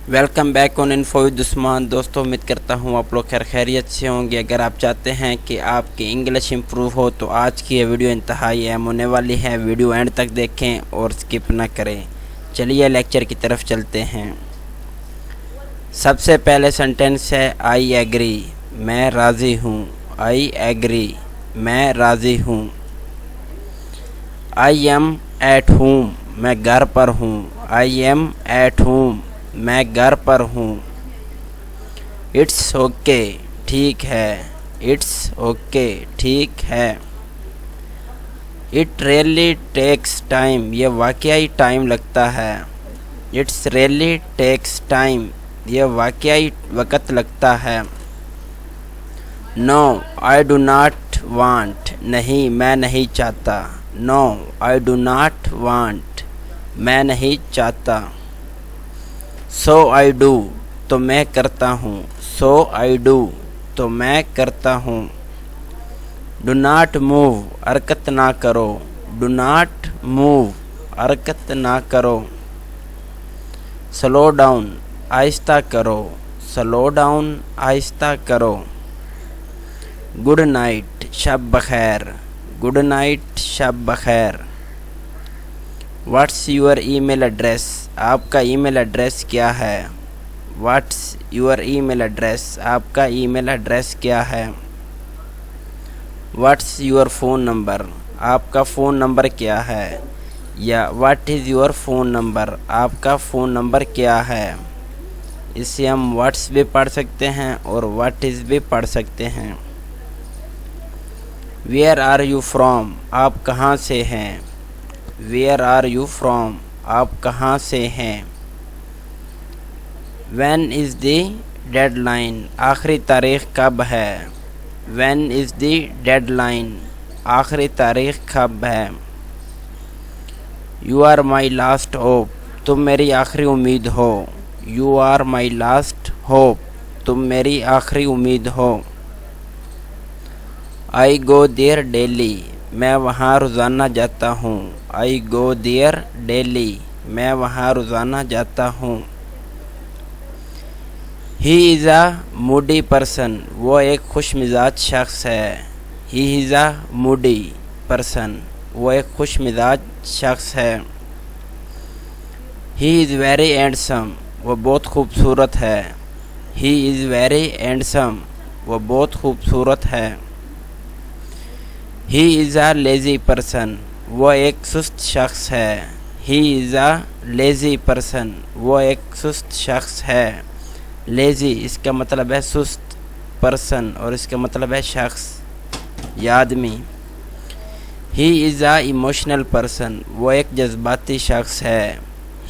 Welcome back on info with Usman. دوستوں امید کرتا ہوں آپ لوگ خیریت سے ہوں گے۔ اگر آپ چاہتے ہیں کہ آپ کی انگلش امپروو ہو تو آج کی یہ ویڈیو انتہائی اہم ہونے والی ہے۔ ویڈیو اینڈ تک دیکھیں اور سکپ نہ کریں۔ چلیے لیکچر کی طرف چلتے ہیں۔ سب سے پہلے سنٹینس ہے آئی ایگری، میں راضی ہوں۔ آئی ایگری، میں راضی ہوں۔ آئی ایم ایٹ ہوم، میں گھر پر ہوں۔ آئی ایم ایٹ ہوم، میں گھر پر ہوں۔ اٹس اوکے، ٹھیک ہے۔ اٹس اوکے، ٹھیک ہے۔ اٹ ریئلی ٹیکس ٹائم، یہ واقعی ٹائم لگتا ہے۔ اٹس ریئلی ٹیکس ٹائم، یہ واقعی وقت لگتا ہے۔ نو آئی ڈو ناٹ وانٹ، نہیں میں نہیں چاہتا۔ نو آئی ڈو ناٹ وانٹ، میں نہیں چاہتا۔ سو آئی ڈو، تو میں کرتا ہوں۔ سو آئی ڈو، تو میں کرتا ہوں۔ ڈو ناٹ موو، حرکت نہ کرو۔ ڈو ناٹ موو، حرکت نہ کرو۔ سلو ڈاؤن، آہستہ کرو۔ سلو ڈاؤن، آہستہ کرو۔ گڈ نائٹ، شب بخیر۔ گڈ نائٹ، شب بخیر۔ What's your E mail address, آپ کا ای میل ایڈریس کیا ہے؟ What's your E mail address, آپ کا ای میل ایڈریس کیا ہے؟ واٹس یور فون نمبر، آپ کا فون نمبر کیا ہے؟ یا what is your phone number, آپ کا فون نمبر کیا ہے؟ اس سے ہم واٹس بھی پڑھ سکتے ہیں اور واٹ از بھی پڑھ سکتے ہیں۔ ویئر آر یو فرام، آپ کہاں سے ہیں؟ ویئر آر یو فرام، آپ کہاں سے ہیں؟ When is the deadline, آخری تاریخ کب ہے؟ When is the deadline, آخری تاریخ کب ہے؟ You are my last hope, تم میری آخری امید ہو۔ You are my last hope, تم میری آخری امید ہو۔ آئی گو دیئر ڈیلی، میں وہاں روزانہ جاتا ہوں۔ آئی گو دیئر ڈیلی، میں وہاں روزانہ جاتا ہوں۔ ہی از اے موڈی پرسن، وہ ایک خوش مزاج شخص ہے۔ ہی از اے موڈی پرسن، وہ ایک خوش مزاج شخص ہے۔ ہی از ویری ہینڈسم، وہ بہت خوبصورت ہے۔ ہی از ویری ہینڈسم، وہ بہت خوبصورت ہے۔ ہی از اے لیزی پرسن، وہ ایک سست شخص ہے۔ ہی از اے لیزی پرسن، وہ ایک سست شخص ہے۔ لیزی اس کا مطلب ہے سست، پرسن اور اس کا مطلب ہے شخص یا آدمی۔ ہی از اے ایموشنل پرسن، وہ ایک جذباتی شخص ہے۔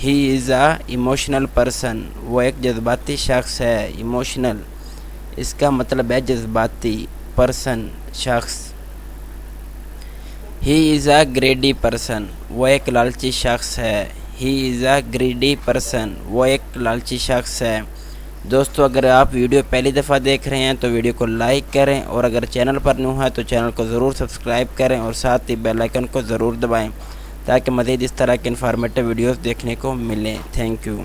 ہی از اے ایموشنل پرسن، وہ ایک جذباتی شخص ہے۔ ایموشنل اس کا مطلب ہے جذباتی، پرسن شخص۔ ہی از اے گریڈی پرسن، وہ ایک لالچی شخص ہے۔ ہی از اے گریڈی پرسن، وہ ایک لالچی شخص ہے۔ دوستو اگر آپ ویڈیو پہلی دفعہ دیکھ رہے ہیں تو ویڈیو کو لائک کریں، اور اگر چینل پر نیو ہے تو چینل کو ضرور سبسکرائب کریں اور ساتھ ہی بیل آئیکن کو ضرور دبائیں تاکہ مزید اس طرح کے انفارمیٹیو ویڈیوز دیکھنے کو ملیں۔ Thank you.